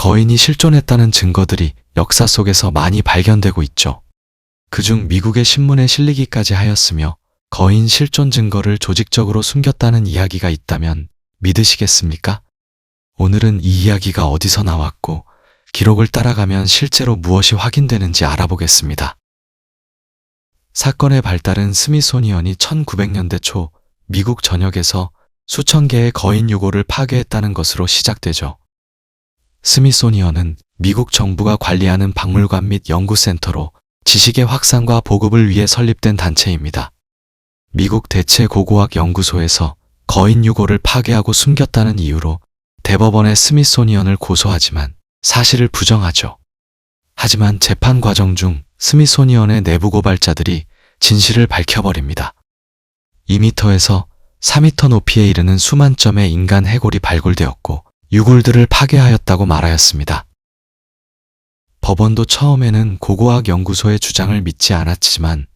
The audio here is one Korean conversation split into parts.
거인이 실존했다는 증거들이 역사 속에서 많이 발견되고 있죠. 그중 미국의 신문에 실리기까지 하였으며 거인 실존 증거를 조직적으로 숨겼다는 이야기가 있다면 믿으시겠습니까? 오늘은 이 이야기가 어디서 나왔고 기록을 따라가면 실제로 무엇이 확인되는지 알아보겠습니다. 사건의 발달은 스미소니언이 1900년대 초 미국 전역에서 수천 개의 거인 유골을 파괴했다는 것으로 시작되죠. 스미소니언은 미국 정부가 관리하는 박물관 및 연구센터로 지식의 확산과 보급을 위해 설립된 단체입니다. 미국 대체고고학 연구소에서 거인 유골을 파괴하고 숨겼다는 이유로 대법원에 스미소니언을 고소하지만 사실을 부정하죠. 하지만 재판 과정 중 스미소니언의 내부 고발자들이 진실을 밝혀버립니다. 2m에서 4m 높이에 이르는 수만 점의 인간 해골이 발굴되었고 유골들을 파괴하였다고 말하였습니다. 법원도 처음에는 고고학 연구소의 주장을 믿지 않았지만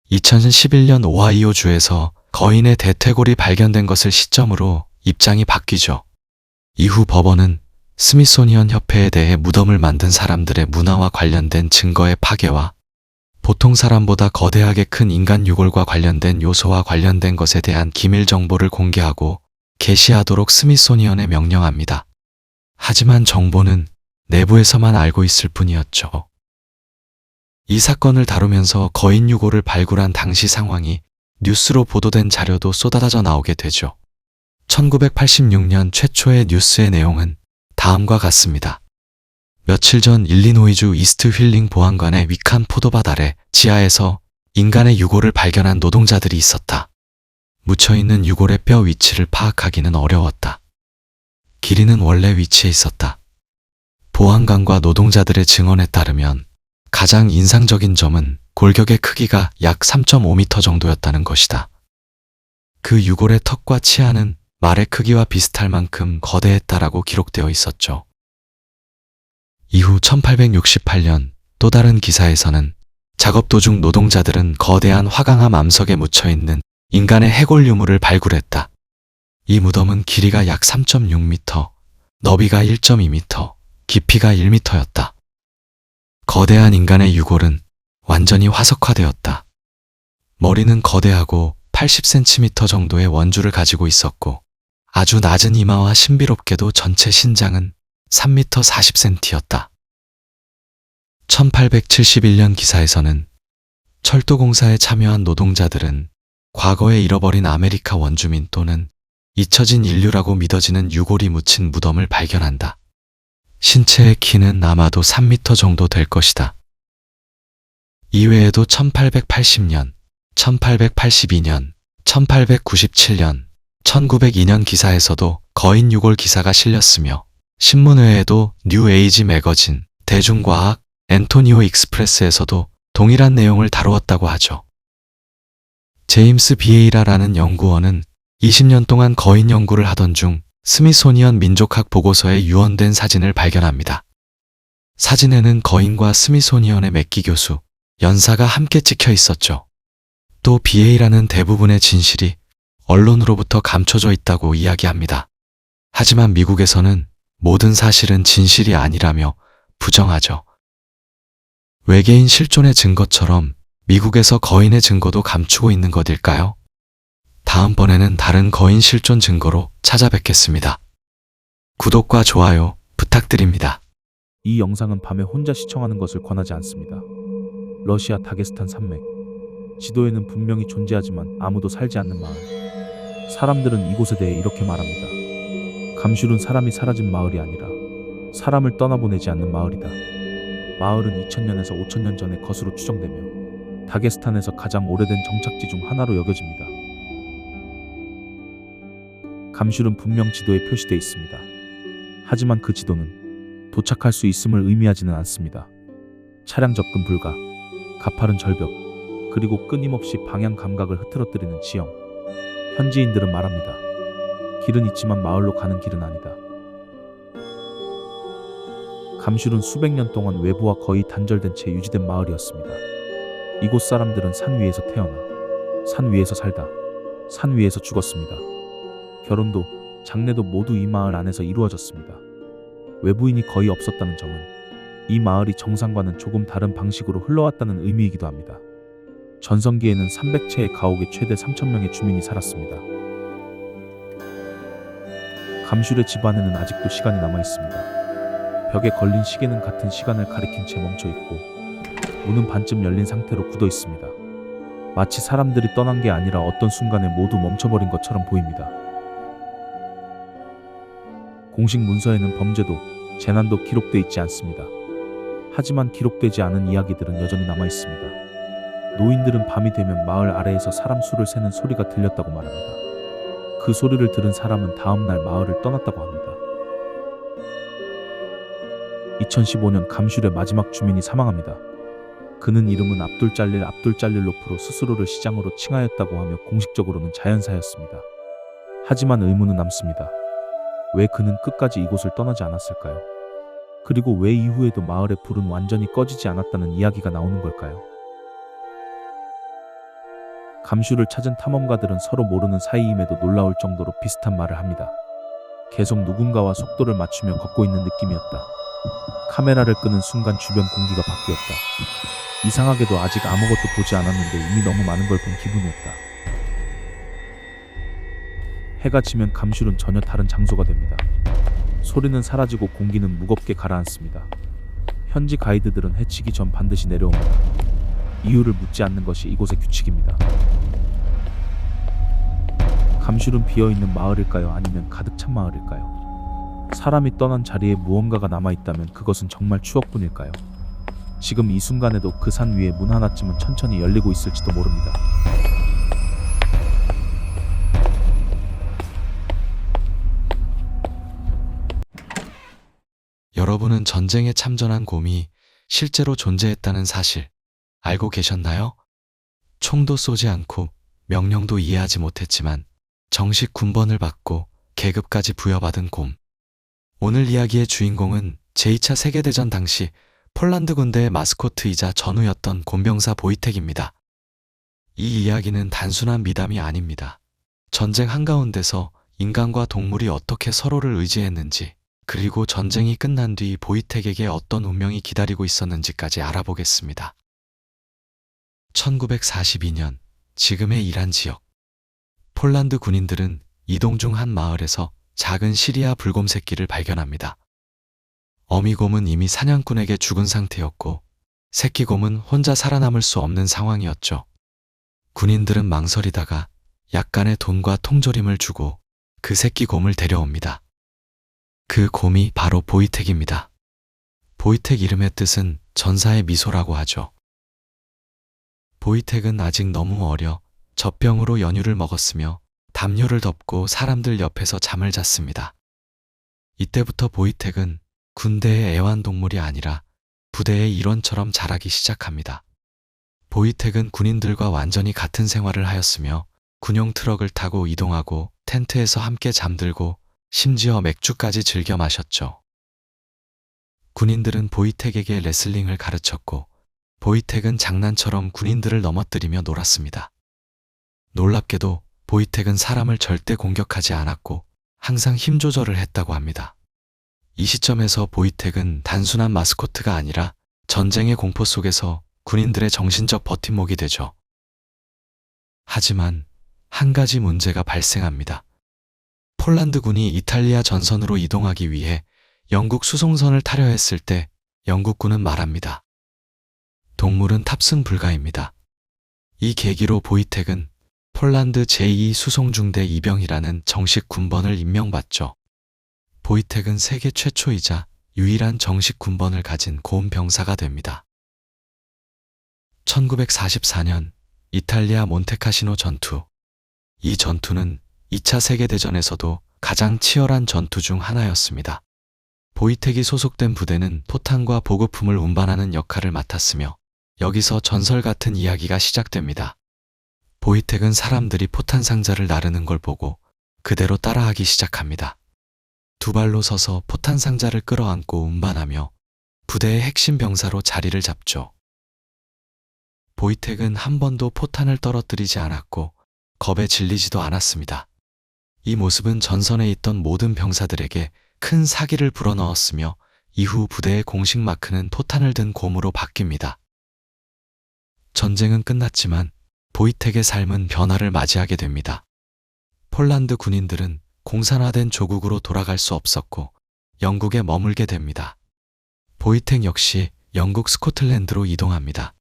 2011년 오하이오주에서 거인의 대퇴골이 발견된 것을 시점으로 입장이 바뀌죠. 이후 법원은 스미소니언 협회에 대해 무덤을 만든 사람들의 문화와 관련된 증거의 파괴와 보통 사람보다 거대하게 큰 인간 유골과 관련된 요소와 관련된 것에 대한 기밀 정보를 공개하고 게시하도록 스미소니언에 명령합니다. 하지만 정보는 내부에서만 알고 있을 뿐이었죠. 이 사건을 다루면서 거인 유골을 발굴한 당시 상황이 뉴스로 보도된 자료도 쏟아져 나오게 되죠. 1986년 최초의 뉴스의 내용은 다음과 같습니다. 며칠 전 일리노이주 이스트 휠링 보안관의 위칸 포도밭 아래 지하에서 인간의 유골을 발견한 노동자들이 있었다. 묻혀있는 유골의 뼈 위치를 파악하기는 어려웠다. 길이는 원래 위치에 있었다. 보안관과 노동자들의 증언에 따르면 가장 인상적인 점은 골격의 크기가 약 3.5m 정도였다는 것이다. 그 유골의 턱과 치아는 말의 크기와 비슷할 만큼 거대했다라고 기록되어 있었죠. 이후 1868년 또 다른 기사에서는 작업 도중 노동자들은 거대한 화강암 암석에 묻혀있는 인간의 해골 유물을 발굴했다. 이 무덤은 길이가 약 3.6m, 너비가 1.2m, 깊이가 1m였다. 거대한 인간의 유골은 완전히 화석화되었다. 머리는 거대하고 80cm 정도의 원주를 가지고 있었고 아주 낮은 이마와 신비롭게도 전체 신장은 3m 40cm였다. 1871년 기사에서는 철도공사에 참여한 노동자들은 과거에 잃어버린 아메리카 원주민 또는 잊혀진 인류라고 믿어지는 유골이 묻힌 무덤을 발견한다. 신체의 키는 아마도 3m 정도 될 것이다. 이외에도 1880년, 1882년, 1897년, 1902년 기사에서도 거인 유골 기사가 실렸으며 신문 외에도 뉴에이지 매거진, 대중과학, 앤토니오 익스프레스에서도 동일한 내용을 다루었다고 하죠. 제임스 비에이라라는 연구원은 20년 동안 거인 연구를 하던 중 스미소니언 민족학 보고서에 유언된 사진을 발견합니다. 사진에는 거인과 스미소니언의 맥기 교수, 연사가 함께 찍혀 있었죠. 또 비에이라는 대부분의 진실이 언론으로부터 감춰져 있다고 이야기합니다. 하지만 미국에서는 모든 사실은 진실이 아니라며 부정하죠. 외계인 실존의 증거처럼 미국에서 거인의 증거도 감추고 있는 것일까요? 다음번에는 다른 거인 실존 증거로 찾아뵙겠습니다. 구독과 좋아요 부탁드립니다. 이 영상은 밤에 혼자 시청하는 것을 권하지 않습니다. 러시아 다게스탄 산맥. 지도에는 분명히 존재하지만 아무도 살지 않는 마을. 사람들은 이곳에 대해 이렇게 말합니다. 감슐은 사람이 사라진 마을이 아니라 사람을 떠나보내지 않는 마을이다. 마을은 2000년에서 5000년 전의 것으로 추정되며 다게스탄에서 가장 오래된 정착지 중 하나로 여겨집니다. 감슐은 분명 지도에 표시되어 있습니다. 하지만 그 지도는 도착할 수 있음을 의미하지는 않습니다. 차량 접근 불가, 가파른 절벽, 그리고 끊임없이 방향 감각을 흐트러뜨리는 지형. 현지인들은 말합니다. 길은 있지만 마을로 가는 길은 아니다. 감슐은 수백 년 동안 외부와 거의 단절된 채 유지된 마을이었습니다. 이곳 사람들은 산 위에서 태어나 산 위에서 살다 산 위에서 죽었습니다. 결혼도 장례도 모두 이 마을 안에서 이루어졌습니다. 외부인이 거의 없었다는 점은 이 마을이 정상과는 조금 다른 방식으로 흘러왔다는 의미이기도 합니다. 전성기에는 300채의 가옥에 최대 3,000명의 주민이 살았습니다. 감슐의 집안에는 아직도 시간이 남아 있습니다. 벽에 걸린 시계는 같은 시간을 가리킨 채 멈춰 있고 문은 반쯤 열린 상태로 굳어 있습니다. 마치 사람들이 떠난 게 아니라 어떤 순간에 모두 멈춰버린 것처럼 보입니다. 공식 문서에는 범죄도 재난도 기록돼 있지 않습니다. 하지만 기록되지 않은 이야기들은 여전히 남아 있습니다. 노인들은 밤이 되면 마을 아래에서 사람 수를 세는 소리가 들렸다고 말합니다. 그 소리를 들은 사람은 다음날 마을을 떠났다고 합니다. 2015년 감슐의 마지막 주민이 사망합니다. 그는 이름은 압둘잘릴로프로 스스로를 시장으로 칭하였다고 하며 공식적으로는 자연사였습니다. 하지만 의문은 남습니다. 왜 그는 끝까지 이곳을 떠나지 않았을까요? 그리고 왜 이후에도 마을의 불은 완전히 꺼지지 않았다는 이야기가 나오는 걸까요? 감슐을 찾은 탐험가들은 서로 모르는 사이임에도 놀라울 정도로 비슷한 말을 합니다. 계속 누군가와 속도를 맞추며 걷고 있는 느낌이었다. 카메라를 끄는 순간 주변 공기가 바뀌었다. 이상하게도 아직 아무것도 보지 않았는데 이미 너무 많은 걸 본 기분이었다. 해가 지면 감슐은 전혀 다른 장소가 됩니다. 소리는 사라지고 공기는 무겁게 가라앉습니다. 현지 가이드들은 해치기 전 반드시 내려옵니다. 이유를 묻지 않는 것이 이곳의 규칙입니다. 감슐은 비어있는 마을일까요? 아니면 가득 찬 마을일까요? 사람이 떠난 자리에 무언가가 남아있다면 그것은 정말 추억뿐일까요? 지금 이 순간에도 그 산 위에 문 하나쯤은 천천히 열리고 있을지도 모릅니다. 여러분은 전쟁에 참전한 곰이 실제로 존재했다는 사실 알고 계셨나요? 총도 쏘지 않고 명령도 이해하지 못했지만 정식 군번을 받고 계급까지 부여받은 곰. 오늘 이야기의 주인공은 제2차 세계대전 당시 폴란드 군대의 마스코트이자 전우였던 곰병사 보이텍입니다. 이 이야기는 단순한 미담이 아닙니다. 전쟁 한가운데서 인간과 동물이 어떻게 서로를 의지했는지, 그리고 전쟁이 끝난 뒤 보이텍에게 어떤 운명이 기다리고 있었는지까지 알아보겠습니다. 1942년, 지금의 이란 지역. 폴란드 군인들은 이동 중 한 마을에서 작은 시리아 불곰 새끼를 발견합니다. 어미곰은 이미 사냥꾼에게 죽은 상태였고 새끼곰은 혼자 살아남을 수 없는 상황이었죠. 군인들은 망설이다가 약간의 돈과 통조림을 주고 그 새끼곰을 데려옵니다. 그 곰이 바로 보이텍입니다. 보이텍 이름의 뜻은 전사의 미소라고 하죠. 보이텍은 아직 너무 어려 젖병으로 연유를 먹었으며 담요를 덮고 사람들 옆에서 잠을 잤습니다. 이때부터 보이텍은 군대의 애완동물이 아니라 부대의 일원처럼 자라기 시작합니다. 보이텍은 군인들과 완전히 같은 생활을 하였으며 군용 트럭을 타고 이동하고 텐트에서 함께 잠들고 심지어 맥주까지 즐겨 마셨죠. 군인들은 보이텍에게 레슬링을 가르쳤고 보이텍은 장난처럼 군인들을 넘어뜨리며 놀았습니다. 놀랍게도 보이텍은 사람을 절대 공격하지 않았고 항상 힘 조절을 했다고 합니다. 이 시점에서 보이텍은 단순한 마스코트가 아니라 전쟁의 공포 속에서 군인들의 정신적 버팀목이 되죠. 하지만 한 가지 문제가 발생합니다. 폴란드군이 이탈리아 전선으로 이동하기 위해 영국 수송선을 타려 했을 때 영국군은 말합니다. 동물은 탑승 불가입니다. 이 계기로 보이텍은 폴란드 제2 수송중대 이병이라는 정식 군번을 임명받죠. 보이텍은 세계 최초이자 유일한 정식 군번을 가진 곰 병사가 됩니다. 1944년 이탈리아 몬테카시노 전투. 이 전투는 2차 세계대전에서도 가장 치열한 전투 중 하나였습니다. 보이텍이 소속된 부대는 포탄과 보급품을 운반하는 역할을 맡았으며 여기서 전설 같은 이야기가 시작됩니다. 보이텍은 사람들이 포탄 상자를 나르는 걸 보고 그대로 따라하기 시작합니다. 두 발로 서서 포탄 상자를 끌어안고 운반하며 부대의 핵심 병사로 자리를 잡죠. 보이텍은 한 번도 포탄을 떨어뜨리지 않았고 겁에 질리지도 않았습니다. 이 모습은 전선에 있던 모든 병사들에게 큰 사기를 불어넣었으며 이후 부대의 공식 마크는 포탄을 든 곰으로 바뀝니다. 전쟁은 끝났지만 보이텍의 삶은 변화를 맞이하게 됩니다. 폴란드 군인들은 공산화된 조국으로 돌아갈 수 없었고 영국에 머물게 됩니다. 보이텍 역시 영국 스코틀랜드로 이동합니다.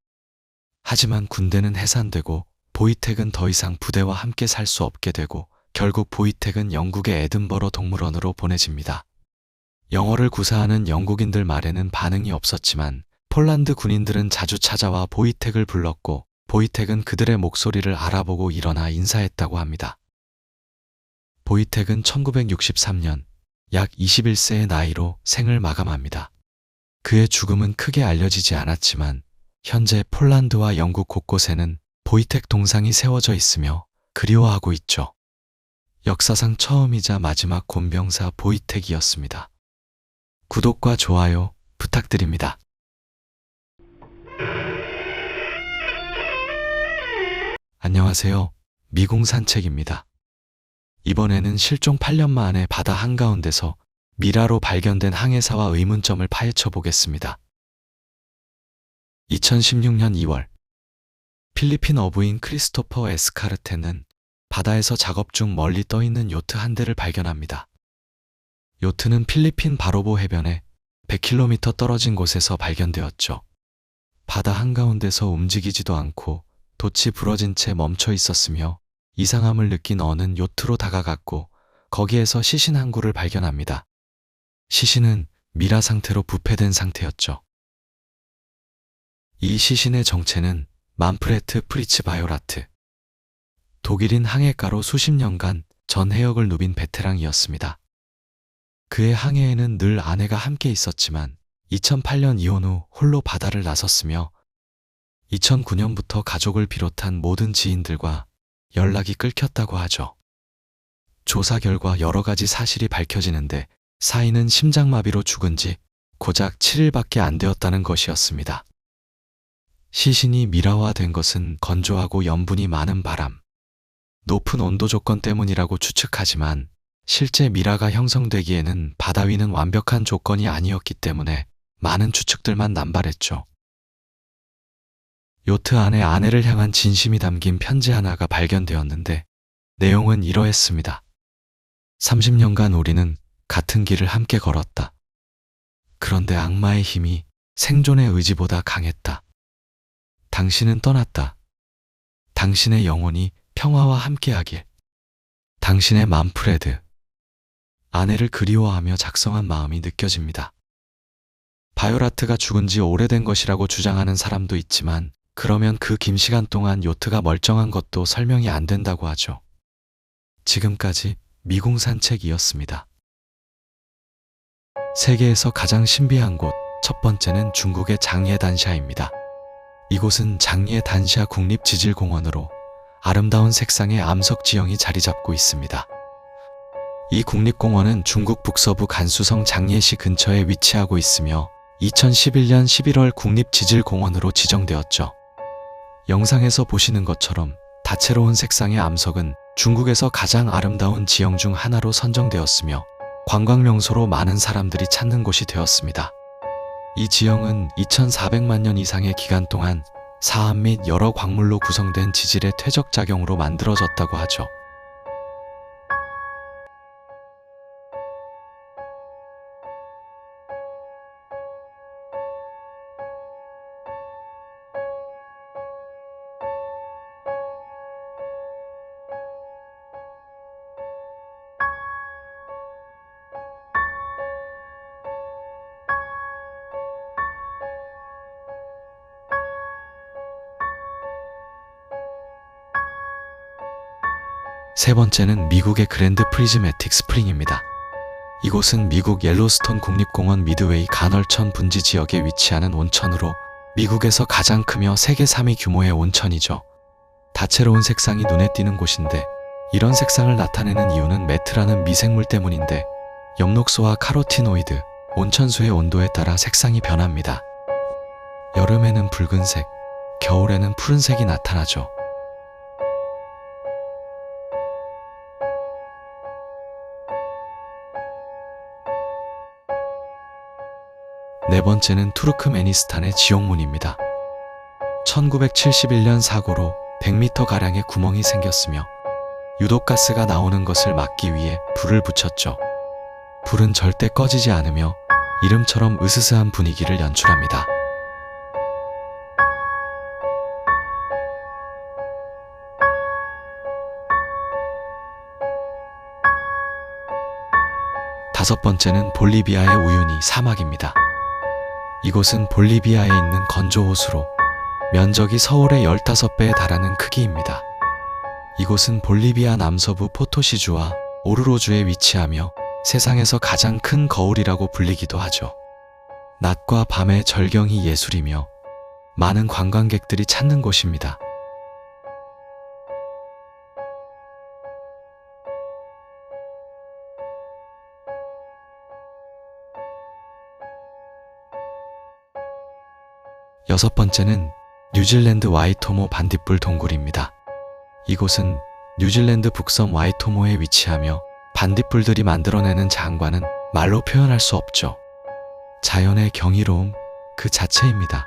하지만 군대는 해산되고 보이텍은 더 이상 부대와 함께 살 수 없게 되고 결국 보이텍은 영국의 에든버러 동물원으로 보내집니다. 영어를 구사하는 영국인들 말에는 반응이 없었지만 폴란드 군인들은 자주 찾아와 보이텍을 불렀고 보이텍은 그들의 목소리를 알아보고 일어나 인사했다고 합니다. 보이텍은 1963년 약 21세의 나이로 생을 마감합니다. 그의 죽음은 크게 알려지지 않았지만 현재 폴란드와 영국 곳곳에는 보이텍 동상이 세워져 있으며 그리워하고 있죠. 역사상 처음이자 마지막 곤병사 보이텍이었습니다. 구독과 좋아요 부탁드립니다. 안녕하세요. 미궁산책입니다. 이번에는 실종 8년 만에 바다 한가운데서 미라로 발견된 항해사와 의문점을 파헤쳐 보겠습니다. 2016년 2월 필리핀 어부인 크리스토퍼 에스카르테는 바다에서 작업 중 멀리 떠있는 요트 한 대를 발견합니다. 요트는 필리핀 바로보 해변에 100km 떨어진 곳에서 발견되었죠. 바다 한가운데서 움직이지도 않고 돛이 부러진 채 멈춰 있었으며 이상함을 느낀 어는 요트로 다가갔고 거기에서 시신 한 구를 발견합니다. 시신은 미라 상태로 부패된 상태였죠. 이 시신의 정체는 만프레트 프리츠 바요라트. 독일인 항해가로 수십 년간 전 해역을 누빈 베테랑이었습니다. 그의 항해에는 늘 아내가 함께 있었지만 2008년 이혼 후 홀로 바다를 나섰으며 2009년부터 가족을 비롯한 모든 지인들과 연락이 끊겼다고 하죠. 조사 결과 여러 가지 사실이 밝혀지는데 사인은 심장마비로 죽은 지 고작 7일밖에 안 되었다는 것이었습니다. 시신이 미라화된 것은 건조하고 염분이 많은 바람, 높은 온도 조건 때문이라고 추측하지만 실제 미라가 형성되기에는 바다 위는 완벽한 조건이 아니었기 때문에 많은 추측들만 남발했죠. 요트 안에 아내를 향한 진심이 담긴 편지 하나가 발견되었는데 내용은 이러했습니다. 30년간 우리는 같은 길을 함께 걸었다. 그런데 악마의 힘이 생존의 의지보다 강했다. 당신은 떠났다. 당신의 영혼이 평화와 함께하길. 당신의 만프레드. 아내를 그리워하며 작성한 마음이 느껴집니다. 바요라트가 죽은 지 오래된 것이라고 주장하는 사람도 있지만 그러면 그 긴 시간 동안 요트가 멀쩡한 것도 설명이 안 된다고 하죠. 지금까지 미궁산책이었습니다. 세계에서 가장 신비한 곳, 첫 번째는 중국의 장예단샤입니다. 이곳은 장예단샤 국립지질공원으로 아름다운 색상의 암석 지형이 자리 잡고 있습니다. 이 국립공원은 중국 북서부 간수성 장예시 근처에 위치하고 있으며 2011년 11월 국립지질공원으로 지정되었죠. 영상에서 보시는 것처럼 다채로운 색상의 암석은 중국에서 가장 아름다운 지형 중 하나로 선정되었으며 관광명소로 많은 사람들이 찾는 곳이 되었습니다. 이 지형은 2400만 년 이상의 기간 동안 사암 및 여러 광물로 구성된 지질의 퇴적작용으로 만들어졌다고 하죠. 세 번째는 미국의 그랜드 프리즈매틱 스프링입니다. 이곳은 미국 옐로스톤 국립공원 미드웨이 간헐천 분지 지역에 위치하는 온천으로 미국에서 가장 크며 세계 3위 규모의 온천이죠. 다채로운 색상이 눈에 띄는 곳인데 이런 색상을 나타내는 이유는 메트라는 미생물 때문인데 엽록소와 카로티노이드, 온천수의 온도에 따라 색상이 변합니다. 여름에는 붉은색, 겨울에는 푸른색이 나타나죠. 네 번째는 투르크메니스탄의 지옥문입니다. 1971년 사고로 100m가량의 구멍이 생겼으며 유독가스가 나오는 것을 막기 위해 불을 붙였죠. 불은 절대 꺼지지 않으며 이름처럼 으스스한 분위기를 연출합니다. 다섯 번째는 볼리비아의 우유니 사막입니다. 이곳은 볼리비아에 있는 건조 호수로 면적이 서울의 15배에 달하는 크기입니다. 이곳은 볼리비아 남서부 포토시주와 오르로주에 위치하며 세상에서 가장 큰 거울이라고 불리기도 하죠. 낮과 밤의 절경이 예술이며 많은 관광객들이 찾는 곳입니다. 여섯 번째는 뉴질랜드 와이토모 반딧불 동굴입니다. 이곳은 뉴질랜드 북섬 와이토모에 위치하며 반딧불들이 만들어내는 장관은 말로 표현할 수 없죠. 자연의 경이로움 그 자체입니다.